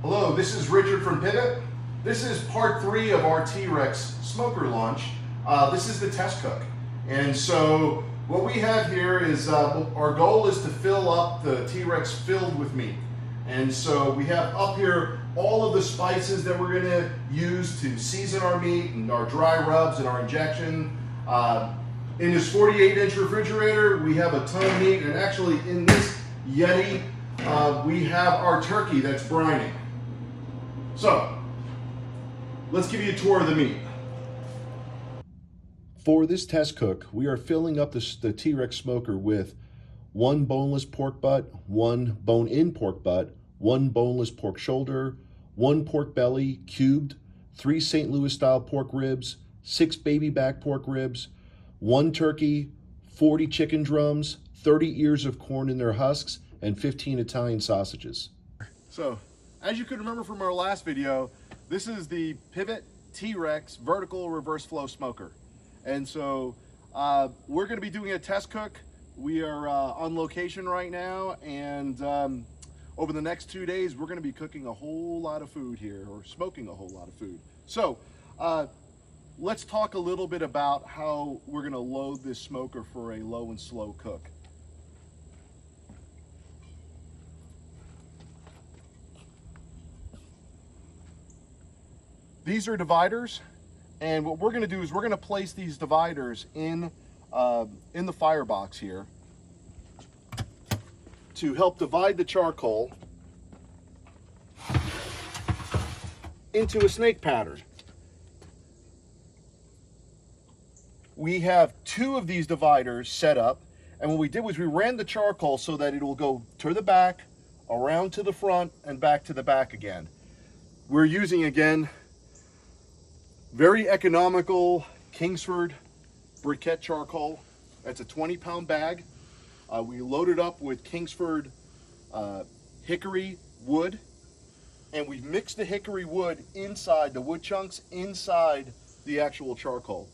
Hello, this is Richard from Pivot. This is part 3 of our T-Rex smoker launch. This is the test cook. And so what we have here is, our goal is to fill up the T-Rex filled with meat. And so we have up here all of the spices that we're gonna use to season our meat and our dry rubs and our injection. In this 48-inch refrigerator, we have a ton of meat, and actually in this Yeti, we have our turkey that's brining. So, let's give you a tour of the meat. For this test cook, we are filling up the T-Rex smoker with 1 boneless pork butt, 1 bone-in pork butt, 1 boneless pork shoulder, 1 pork belly cubed, 3 St. Louis style pork ribs, 6 baby back pork ribs, 1 turkey, 40 chicken drums, 30 ears of corn in their husks, and 15 Italian sausages. So, as you can remember from our last video, this is the Pivot T-Rex vertical reverse flow smoker. And so we're going to be doing a test cook. We are on location right now, and over the next 2 days we're going to be cooking a whole lot of food here, or smoking a whole lot of food. So let's talk a little bit about how we're going to load this smoker for a low and slow cook. These are dividers, and what we're going to do is we're going to place these dividers in the firebox here to help divide the charcoal into a snake pattern. We have 2 of these dividers set up, and what we did was we ran the charcoal so that it will go to the back, around to the front, and back to the back again. We're using, again, very economical Kingsford briquette charcoal. That's a 20-pound bag. We loaded up with Kingsford hickory wood, and we've mixed the hickory wood inside, the wood chunks inside the actual charcoal.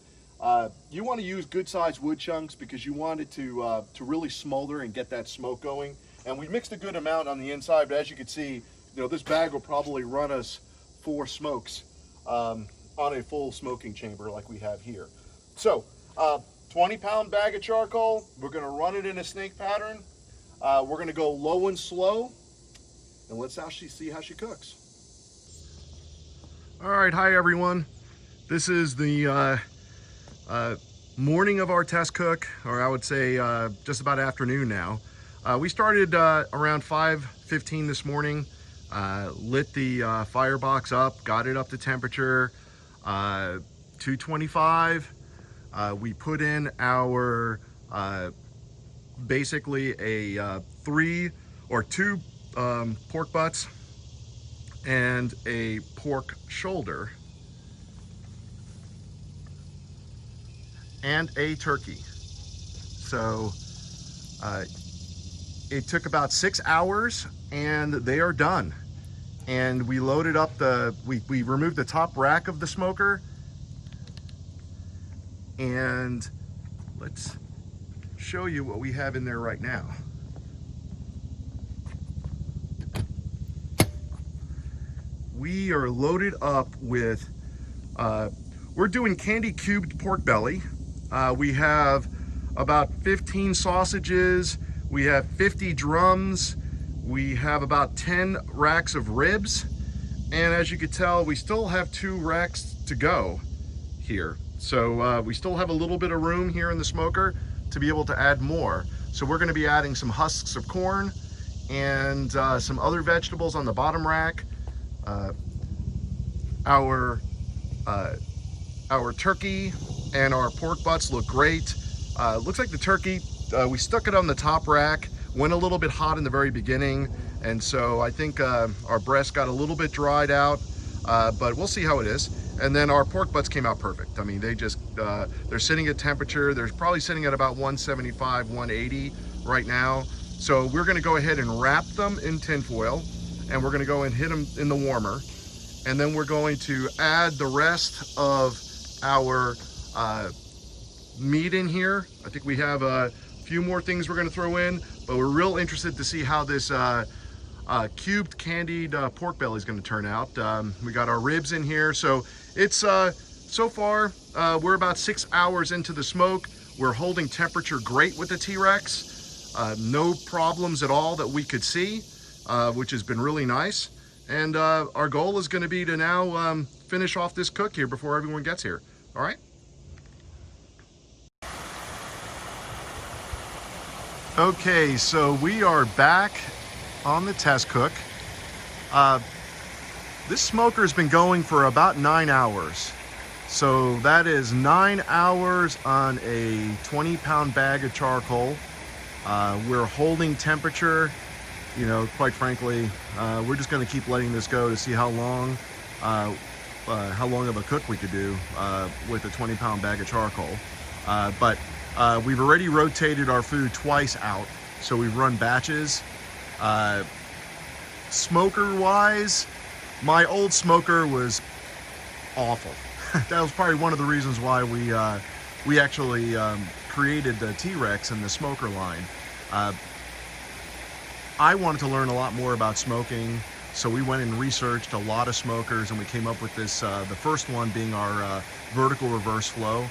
You want to use good sized wood chunks because you want it to really smolder and get that smoke going. And we mixed a good amount on the inside, but as you can see, this bag will probably run us 4 smokes on a full smoking chamber like we have here. So 20-pound bag of charcoal, we're going to run it in a snake pattern. We're going to go low and slow, and let's see how she cooks. All right, hi everyone. This is the morning of our test cook, or I would say just about afternoon now. We started around 5:15 this morning, lit the firebox up, got it up to temperature 225. We put in our basically a 3 or 2 pork butts and a pork shoulder and a turkey. So it took about 6 hours and they are done. And we loaded up we removed the top rack of the smoker, and let's show you what we have in there right now. We are loaded up with, we're doing candy cubed pork belly. We have about 15 sausages, we have 50 drums, we have about 10 racks of ribs, and as you can tell, we still have 2 racks to go here. So we still have a little bit of room here in the smoker to be able to add more. So we're going to be adding some husks of corn and some other vegetables on the bottom rack. Our turkey and our pork butts look great. Looks like the turkey, we stuck it on the top rack. Went a little bit hot in the very beginning, and so I think our breast got a little bit dried out, but we'll see how it is. And then our pork butts came out perfect. I mean, they just, they're sitting at temperature. They're probably sitting at about 175, 180 right now. So we're gonna go ahead and wrap them in tin foil, and we're gonna go and hit them in the warmer. And then we're going to add the rest of our meat in here. I think we have a few more things we're gonna throw in, but we're real interested to see how this cubed candied pork belly is going to turn out. We got our ribs in here, so it's so far we're about 6 hours into the smoke. We're holding temperature great with the T-Rex. No problems at all that we could see, which has been really nice. And our goal is going to be to now finish off this cook here before everyone gets here. All right. Okay, so we are back on the test cook. This smoker has been going for about 9 hours. So that is 9 hours on a 20-pound bag of charcoal. We're holding temperature. You know, quite frankly, we're just going to keep letting this go to see how long of a cook we could do with a 20-pound bag of charcoal. But we've already rotated our food twice out, so we've run batches. Smoker-wise, my old smoker was awful. That was probably one of the reasons why we actually created the T-Rex and the smoker line. I wanted to learn a lot more about smoking, so we went and researched a lot of smokers, and we came up with this, the first one being our vertical reverse flow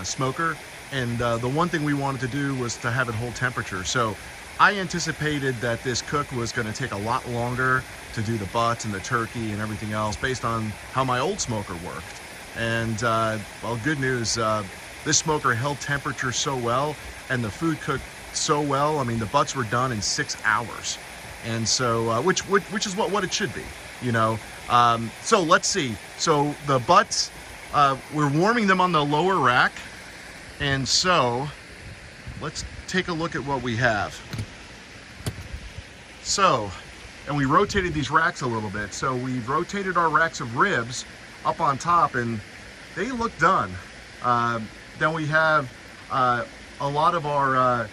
smoker. And the one thing we wanted to do was to have it hold temperature. So I anticipated that this cook was going to take a lot longer to do the butts and the turkey and everything else based on how my old smoker worked. And well, good news, this smoker held temperature so well and the food cooked so well. I mean, the butts were done in 6 hours. And so, which is what it should be, you know. So let's see. So the butts, we're warming them on the lower rack. And so let's take a look at what we have. So, and we rotated these racks a little bit. So we've rotated our racks of ribs up on top and they look done. Then we have a lot of our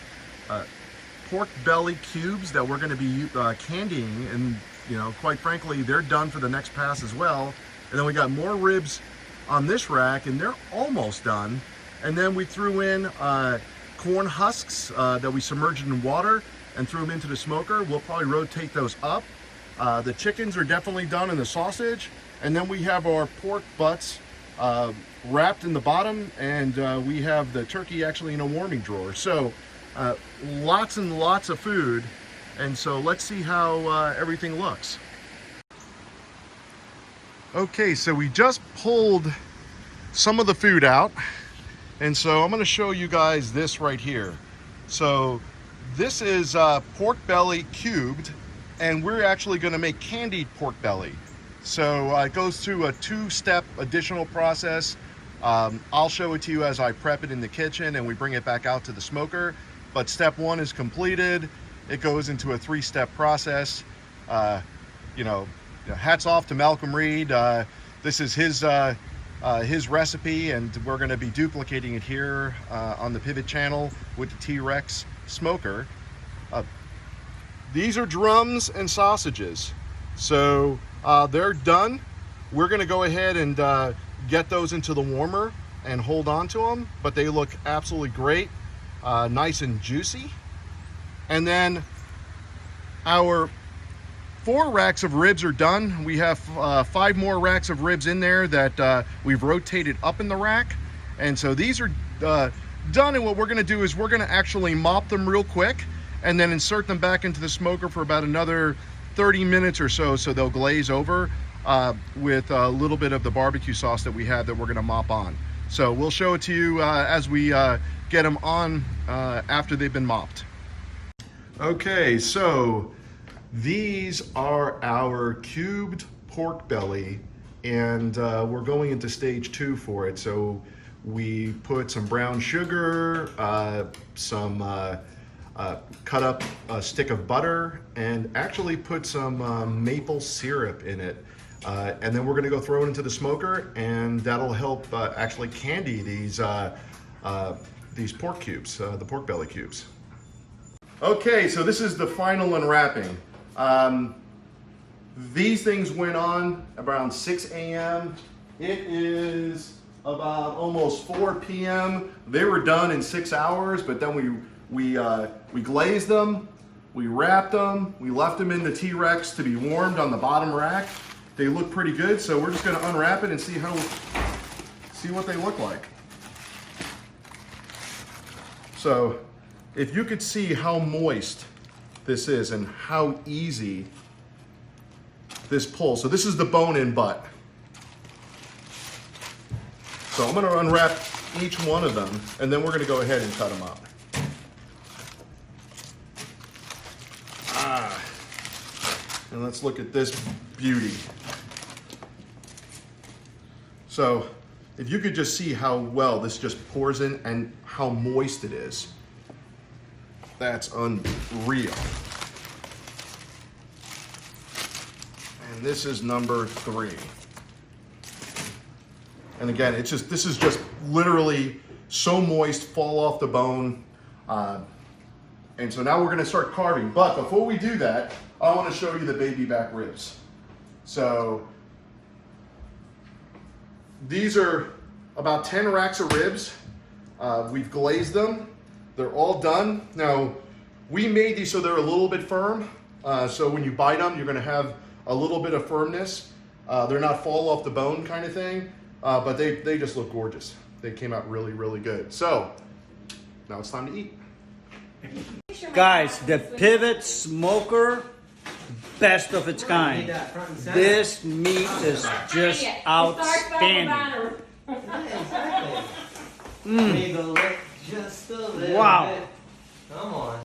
pork belly cubes that we're going to be candying, and you know, quite frankly, they're done for the next pass as well. And then we got more ribs on this rack and they're almost done. And then we threw in corn husks that we submerged in water and threw them into the smoker. We'll probably rotate those up. The chickens are definitely done in the sausage. And then we have our pork butts wrapped in the bottom, and we have the turkey actually in a warming drawer. So lots and lots of food. And so let's see how everything looks. Okay, so we just pulled some of the food out. And so I'm going to show you guys this right here. So this is pork belly cubed, and we're actually going to make candied pork belly. So it goes through a 2-step additional process. I'll show it to you as I prep it in the kitchen and we bring it back out to the smoker. But step 1 is completed. It goes into a 3-step process. You know, hats off to Malcolm Reed. This is his recipe, and we're going to be duplicating it here on the Pivot channel with the T-Rex smoker. These are drums and sausages, so they're done. We're going to go ahead and get those into the warmer and hold on to them, but they look absolutely great, nice and juicy. And then our 4 racks of ribs are done. We have 5 more racks of ribs in there that we've rotated up in the rack. And so these are done, and what we're gonna do is we're gonna actually mop them real quick and then insert them back into the smoker for about another 30 minutes or so, so they'll glaze over with a little bit of the barbecue sauce that we have that we're gonna mop on. So we'll show it to you as we get them on after they've been mopped. Okay, so these are our cubed pork belly, and we're going into stage 2 for it. So we put some brown sugar, some cut up a stick of butter, and actually put some maple syrup in it. And then we're gonna go throw it into the smoker, and that'll help actually candy these pork cubes, the pork belly cubes. Okay, so this is the final unwrapping. These things went on around 6 a.m. It is about almost 4 p.m. They were done in 6 hours, but then we glazed them. We wrapped them. We left them in the T-Rex to be warmed on the bottom rack. They look pretty good, so we're just going to unwrap it and see what they look like. So, if you could see how moist this is and how easy this pulls. So this is the bone-in butt. So I'm going to unwrap each one of them, and then we're going to go ahead and cut them up. And let's look at this beauty. So if you could just see how well this just pours in and how moist it is. That's unreal. And this is number 3. And again, this is just literally so moist, fall off the bone. And so now we're gonna start carving. But before we do that, I wanna show you the baby back ribs. So these are about 10 racks of ribs. We've glazed them. They're all done. Now, we made these so they're a little bit firm. So when you bite them, you're gonna have a little bit of firmness. They're not fall off the bone kind of thing, but they just look gorgeous. They came out really, really good. So now it's time to eat. Guys, the Pivot Smoker, best of its kind. This meat is just outstanding. Exactly. Just a little Wow. bit. Come on.